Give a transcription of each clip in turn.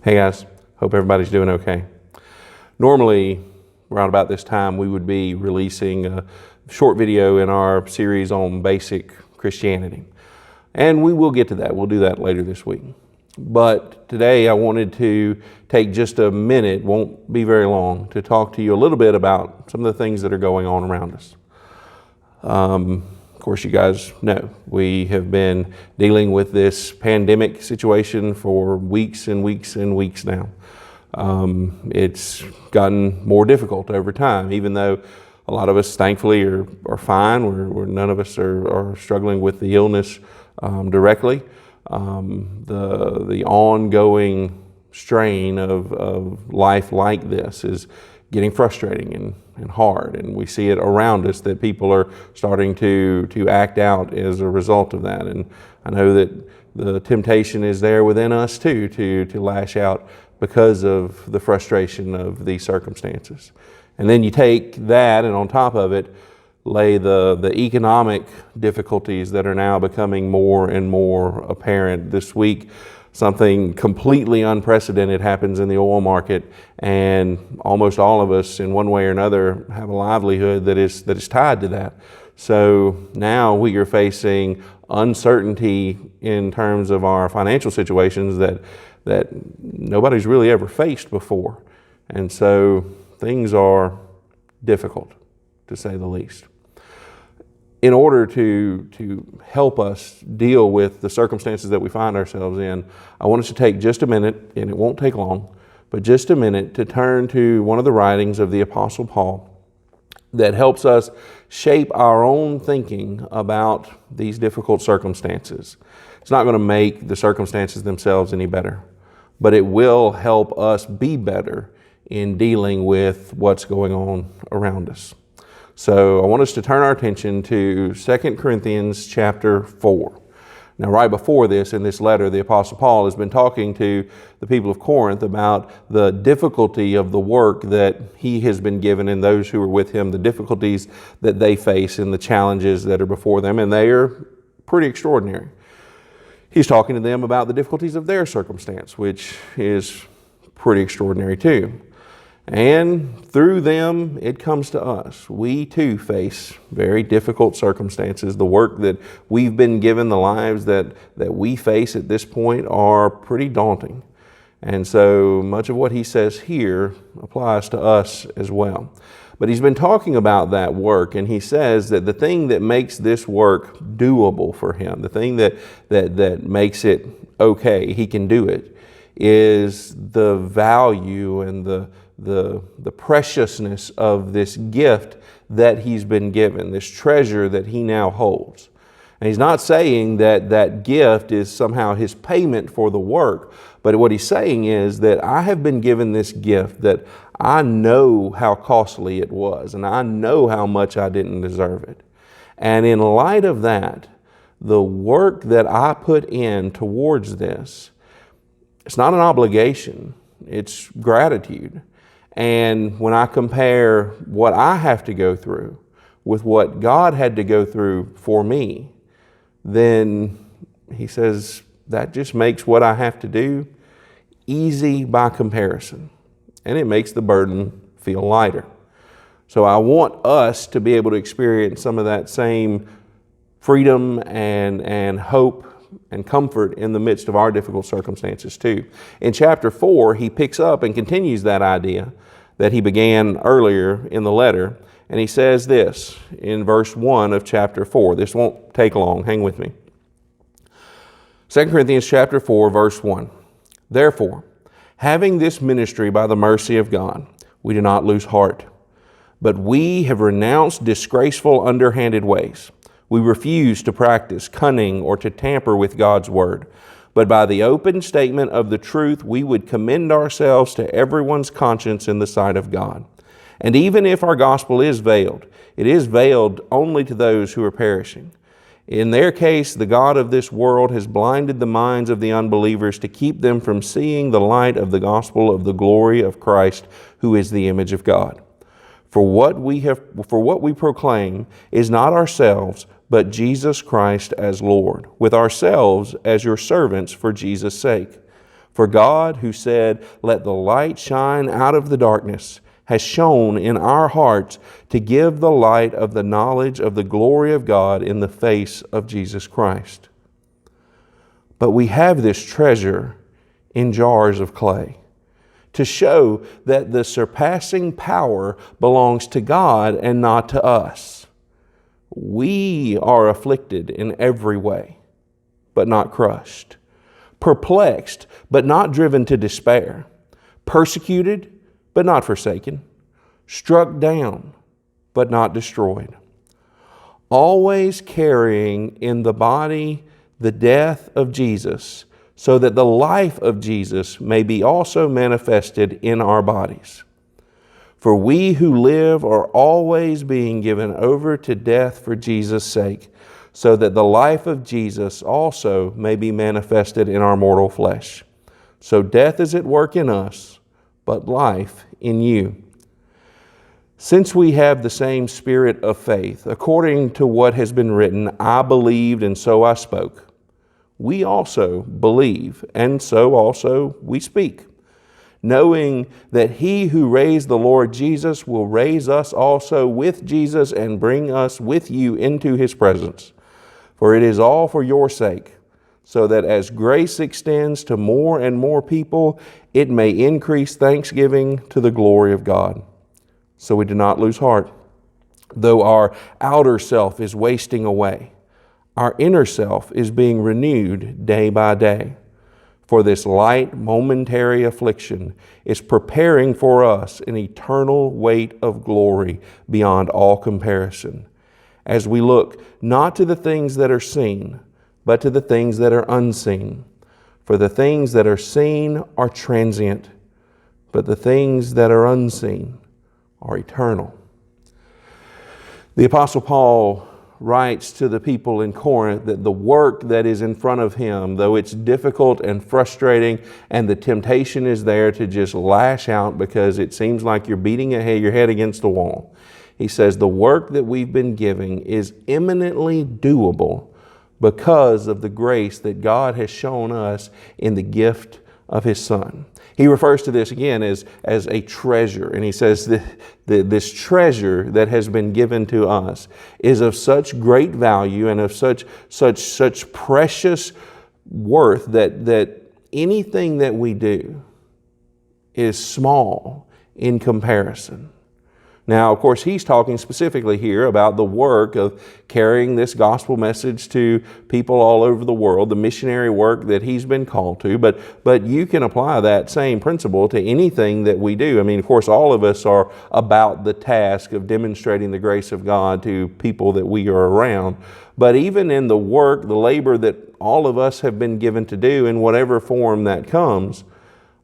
Hey guys, hope everybody's doing okay. Normally, around about this time, we would be releasing a short video in our series on basic Christianity. And we will get to that. We'll do that later this week. But today I wanted to take just a minute, won't be very long, to talk to you a little bit about some of the things that are going on around us. Of course, you guys know we have been dealing with this pandemic situation for weeks and weeks and weeks now. It's gotten more difficult over time, even though a lot of us thankfully are fine. We're none of us are struggling with the illness directly. The ongoing strain of life like this is getting frustrating and hard, and we see it around us that people are starting to act out as a result of that. And I know that the temptation is there within us too to lash out because of the frustration of these circumstances. And then you take that and on top of it lay the economic difficulties that are now becoming more and more apparent. This week, something completely unprecedented happens in the oil market, and almost all of us in one way or another have a livelihood that is tied to that. So now we are facing uncertainty in terms of our financial situations that nobody's really ever faced before. And so things are difficult, to say the least. In order to help us deal with the circumstances that we find ourselves in, I want us to take just a minute, and it won't take long, but just a minute to turn to one of the writings of the Apostle Paul that helps us shape our own thinking about these difficult circumstances. It's not going to make the circumstances themselves any better, but it will help us be better in dealing with what's going on around us. So I want us to turn our attention to 2 Corinthians chapter 4. Now, right before this, in this letter, the Apostle Paul has been talking to the people of Corinth about the difficulty of the work that he has been given and those who are with him, the difficulties that they face and the challenges that are before them, and they are pretty extraordinary. He's talking to them about the difficulties of their circumstance, which is pretty extraordinary too. And through them, it comes to us. We too face very difficult circumstances. The work that we've been given, the lives that we face at this point are pretty daunting. And so much of what he says here applies to us as well. But he's been talking about that work, and he says that the thing that makes this work doable for him, the thing that makes it okay, he can do it, is the value and the preciousness of this gift that he's been given, this treasure that he now holds. And he's not saying that that gift is somehow his payment for the work, but what he's saying is that I have been given this gift that I know how costly it was, and I know how much I didn't deserve it. And in light of that, the work that I put in towards this, it's not an obligation, it's gratitude. And when I compare what I have to go through with what God had to go through for me, then he says that just makes what I have to do easy by comparison. And it makes the burden feel lighter. So I want us to be able to experience some of that same freedom and hope and comfort in the midst of our difficult circumstances too. In chapter 4, he picks up and continues that idea that he began earlier in the letter. And he says this in verse 1 of chapter 4. This won't take long. Hang with me. 2 Corinthians chapter 4, verse 1. Therefore, having this ministry by the mercy of God, we do not lose heart. But we have renounced disgraceful, underhanded ways. We refuse to practice cunning or to tamper with God's word. But by the open statement of the truth, we would commend ourselves to everyone's conscience in the sight of God. And even if our gospel is veiled, it is veiled only to those who are perishing. In their case, the God of this world has blinded the minds of the unbelievers to keep them from seeing the light of the gospel of the glory of Christ, who is the image of God. For what we proclaim is not ourselves, but Jesus Christ as Lord, with ourselves as your servants for Jesus' sake. For God, who said, "Let the light shine out of the darkness," has shone in our hearts to give the light of the knowledge of the glory of God in the face of Jesus Christ. But we have this treasure in jars of clay to show that the surpassing power belongs to God and not to us. We are afflicted in every way, but not crushed, perplexed, but not driven to despair, persecuted, but not forsaken, struck down, but not destroyed, always carrying in the body the death of Jesus, so that the life of Jesus may be also manifested in our bodies. For we who live are always being given over to death for Jesus' sake, so that the life of Jesus also may be manifested in our mortal flesh. So death is at work in us, but life in you. Since we have the same spirit of faith, according to what has been written, "I believed and so I spoke," we also believe and so also we speak, knowing that He who raised the Lord Jesus will raise us also with Jesus and bring us with you into His presence. For it is all for your sake, so that as grace extends to more and more people, it may increase thanksgiving to the glory of God. So we do not lose heart. Though our outer self is wasting away, our inner self is being renewed day by day. For this light, momentary affliction is preparing for us an eternal weight of glory beyond all comparison, as we look not to the things that are seen, but to the things that are unseen. For the things that are seen are transient, but the things that are unseen are eternal. The Apostle Paul writes to the people in Corinth that the work that is in front of him, though it's difficult and frustrating and the temptation is there to just lash out because it seems like you're beating your head against the wall. He says the work that we've been giving is eminently doable because of the grace that God has shown us in the gift of His Son. He refers to this again as a treasure, and he says that this treasure that has been given to us is of such great value and of such precious worth that anything that we do is small in comparison. Now, of course, he's talking specifically here about the work of carrying this gospel message to people all over the world, the missionary work that he's been called to, but you can apply that same principle to anything that we do. I mean, of course, all of us are about the task of demonstrating the grace of God to people that we are around. But even in the work, the labor that all of us have been given to do in whatever form that comes,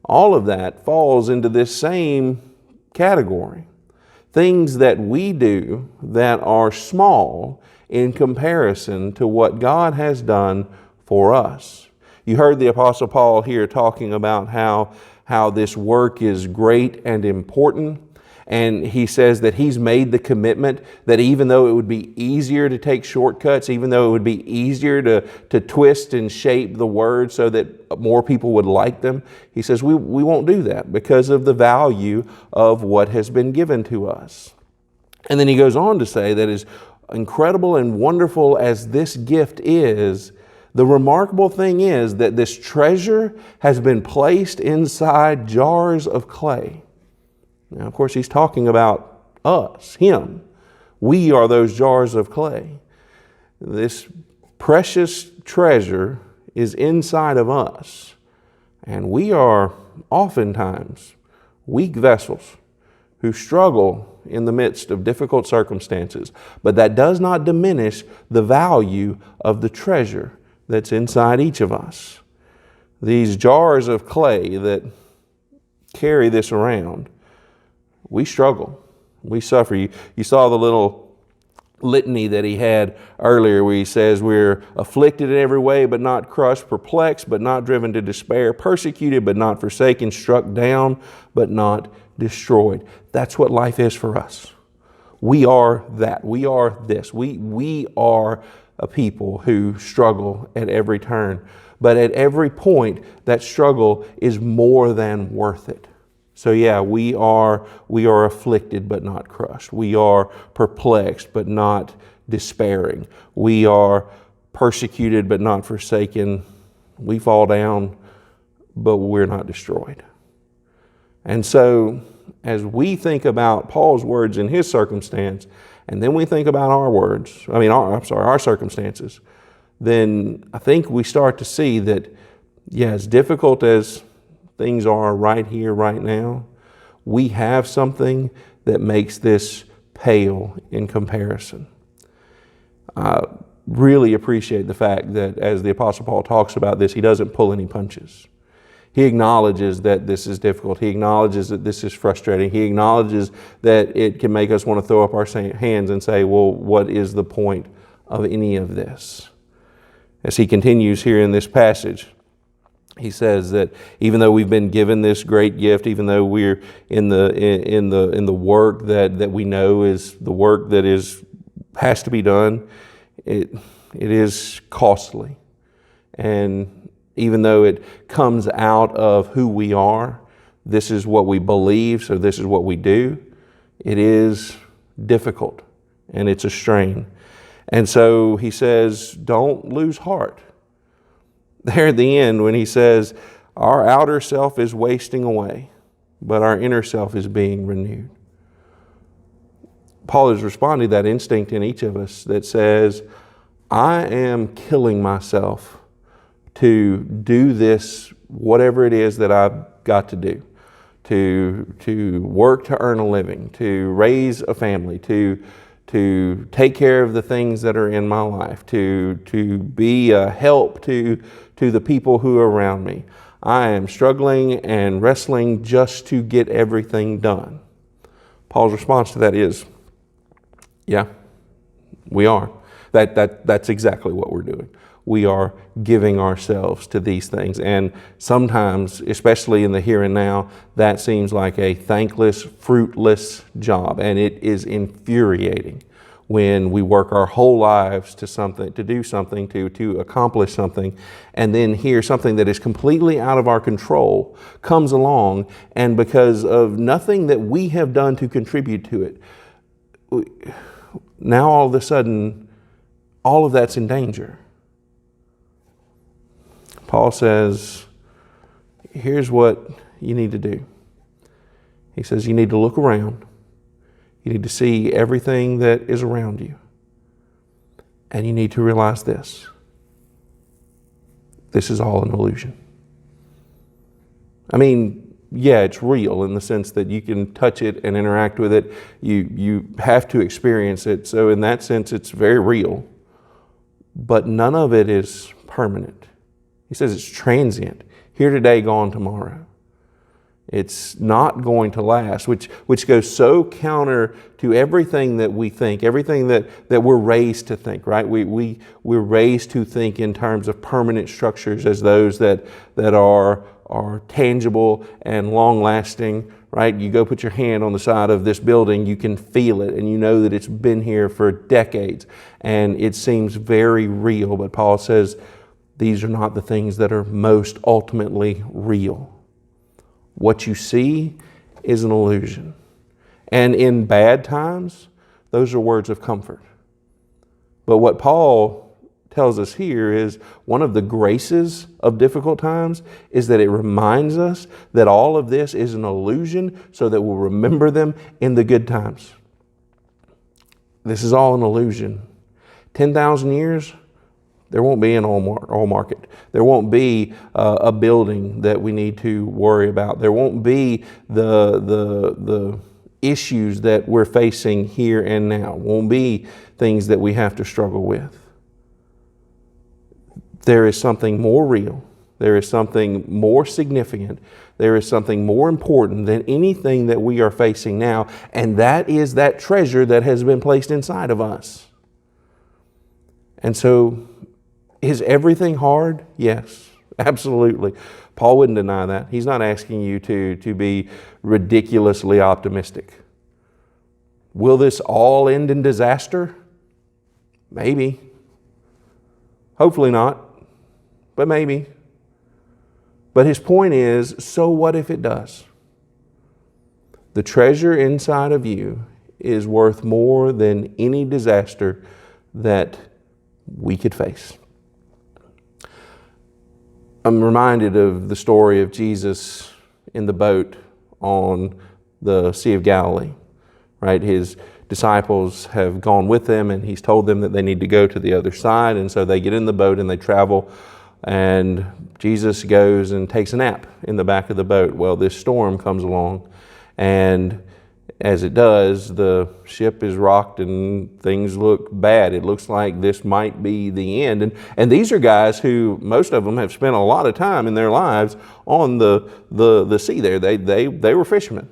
all of that falls into this same category. Things that we do that are small in comparison to what God has done for us. You heard the Apostle Paul here talking about how this work is great and important. And he says that he's made the commitment that even though it would be easier to take shortcuts, even though it would be easier to twist and shape the words so that more people would like them, he says we won't do that because of the value of what has been given to us. And then he goes on to say that as incredible and wonderful as this gift is, the remarkable thing is that this treasure has been placed inside jars of clay. Now, of course, he's talking about us, Him. We are those jars of clay. This precious treasure is inside of us, and we are oftentimes weak vessels who struggle in the midst of difficult circumstances. But that does not diminish the value of the treasure that's inside each of us. These jars of clay that carry this around, we struggle. We suffer. You saw the little litany that he had earlier where he says we're afflicted in every way but not crushed, perplexed but not driven to despair, persecuted but not forsaken, struck down but not destroyed. That's what life is for us. We are that. We are this. We are a people who struggle at every turn. But at every point, that struggle is more than worth it. So yeah, we are afflicted but not crushed. We are perplexed but not despairing. We are persecuted but not forsaken. We fall down, but we're not destroyed. And so as we think about Paul's words in his circumstance, and then we think about our circumstances, then I think we start to see that, yeah, as difficult as things are right here, right now, we have something that makes this pale in comparison. I really appreciate the fact that as the Apostle Paul talks about this, he doesn't pull any punches. He acknowledges that this is difficult. He acknowledges that this is frustrating. He acknowledges that it can make us want to throw up our hands and say, well, what is the point of any of this? As he continues here in this passage, he says that even though we've been given this great gift, even though we're in the work that we know is the work that has to be done, it is costly. And even though it comes out of who we are, this is what we believe, so this is what we do, it is difficult and it's a strain. And so he says, don't lose heart. There at the end when he says, our outer self is wasting away, but our inner self is being renewed. Paul is responding to that instinct in each of us that says, I am killing myself to do this, whatever it is that I've got to do, to work to earn a living, to raise a family, to take care of the things that are in my life, to be a help to the people who are around me. I am struggling and wrestling just to get everything done. Paul's response to that is, yeah, we are. That's exactly what we're doing. We are giving ourselves to these things. And sometimes, especially in the here and now, that seems like a thankless, fruitless job. And it is infuriating when we work our whole lives to do something, to accomplish something, and then hear something that is completely out of our control comes along, and because of nothing that we have done to contribute to it, now all of a sudden, all of that's in danger. Paul says, here's what you need to do. He says you need to look around. You need to see everything that is around you. And you need to realize this. This is all an illusion. I mean, yeah, it's real in the sense that you can touch it and interact with it. You have to experience it. So in that sense, it's very real. But none of it is permanent. He says it's transient. Here today, gone tomorrow. It's not going to last, which goes so counter to everything that we think, everything that we're raised to think, right? We're raised to think in terms of permanent structures as those that are tangible and long-lasting, right? You go put your hand on the side of this building, you can feel it, and you know that it's been here for decades, and it seems very real. But Paul says these are not the things that are most ultimately real. What you see is an illusion. And in bad times, those are words of comfort. But what Paul tells us here is one of the graces of difficult times is that it reminds us that all of this is an illusion so that we'll remember them in the good times. This is all an illusion. 10,000 years, there won't be an oil market. There won't be a building that we need to worry about. There won't be the issues that we're facing here and now. Won't be things that we have to struggle with. There is something more real. There is something more significant. There is something more important than anything that we are facing now, and that is that treasure that has been placed inside of us. And so, is everything hard? Yes, absolutely. Paul wouldn't deny that. He's not asking you to be ridiculously optimistic. Will this all end in disaster? Maybe. Hopefully not. but maybe. But his point is, so what if it does? The treasure inside of you is worth more than any disaster that we could face. I'm reminded of the story of Jesus in the boat on the Sea of Galilee, right? His disciples have gone with him, and he's told them that they need to go to the other side, and so they get in the boat and they travel, and Jesus goes and takes a nap in the back of the boat. Well, this storm comes along, and as it does, the ship is rocked and things look bad. It looks like this might be the end. And these are guys who, most of them have spent a lot of time in their lives on the sea there. They were fishermen.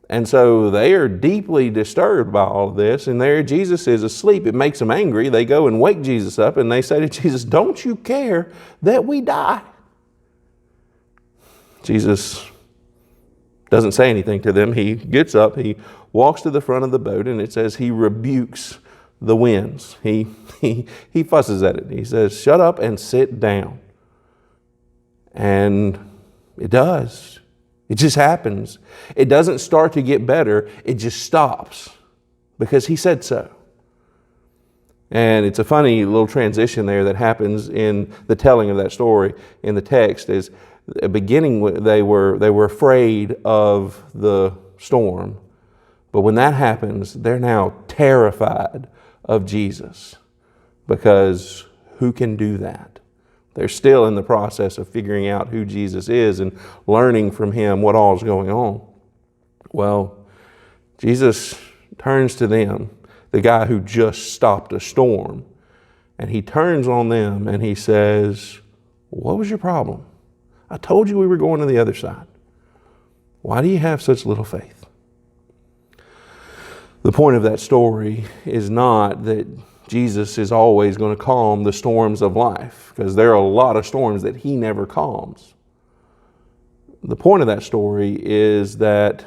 And so they are deeply disturbed by all of this. And there Jesus is asleep. It makes them angry. They go and wake Jesus up and they say to Jesus, "Don't you care that we die?" Jesus doesn't say anything to them. He gets up, he walks to the front of the boat, and it says he rebukes the winds. He fusses at it. He says, "Shut up and sit down." And it does. It just happens. It doesn't start to get better. It just stops because he said so. And it's a funny little transition there that happens in the telling of that story in the text. Is beginning, they were afraid of the storm. But when that happens, they're now terrified of Jesus, because who can do that? They're still in the process of figuring out who Jesus is and learning from him what all is going on. Well, Jesus turns to them, the guy who just stopped a storm, and he turns on them and he says, "What was your problem? I told you we were going to the other side. Why do you have such little faith?" The point of that story is not that Jesus is always going to calm the storms of life, because there are a lot of storms that he never calms. The point of that story is that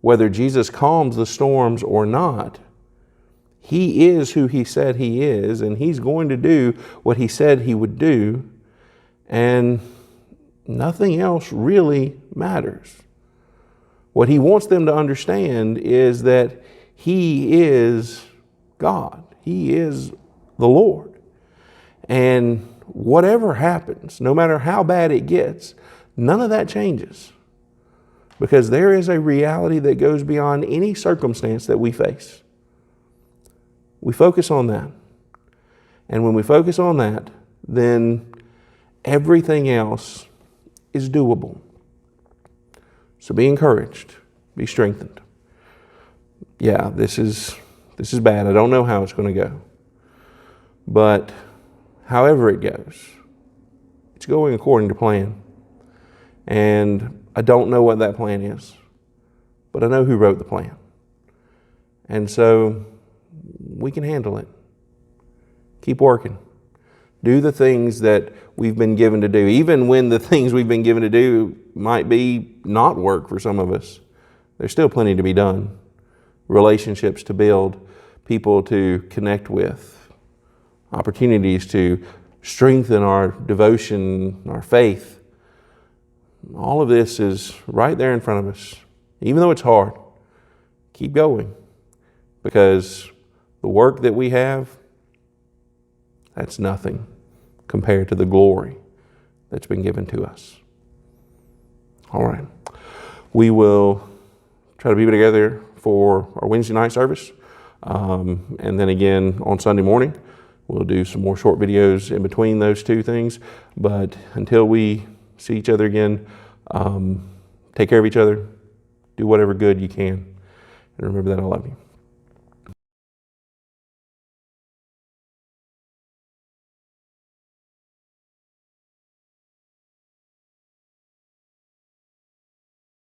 whether Jesus calms the storms or not, he is who he said he is, and he's going to do what he said he would do, and nothing else really matters. What he wants them to understand is that he is God. He is the Lord. And whatever happens, no matter how bad it gets, none of that changes. Because there is a reality that goes beyond any circumstance that we face. We focus on that. And when we focus on that, then everything else is doable. So be encouraged, be strengthened. Yeah, this is bad. I don't know how it's going to go. But however it goes, it's going according to plan. And I don't know what that plan is, but I know who wrote the plan. And so we can handle it. Keep working. Do the things that we've been given to do, even when the things we've been given to do might be not work for some of us. There's still plenty to be done. Relationships to build, people to connect with, opportunities to strengthen our devotion, our faith. All of this is right there in front of us. Even though it's hard, keep going, because the work that we have, that's nothing compared to the glory that's been given to us. All right. We will try to be together for our Wednesday night service. And then again on Sunday morning, we'll do some more short videos in between those two things. But until we see each other again, take care of each other. Do whatever good you can. And remember that I love you.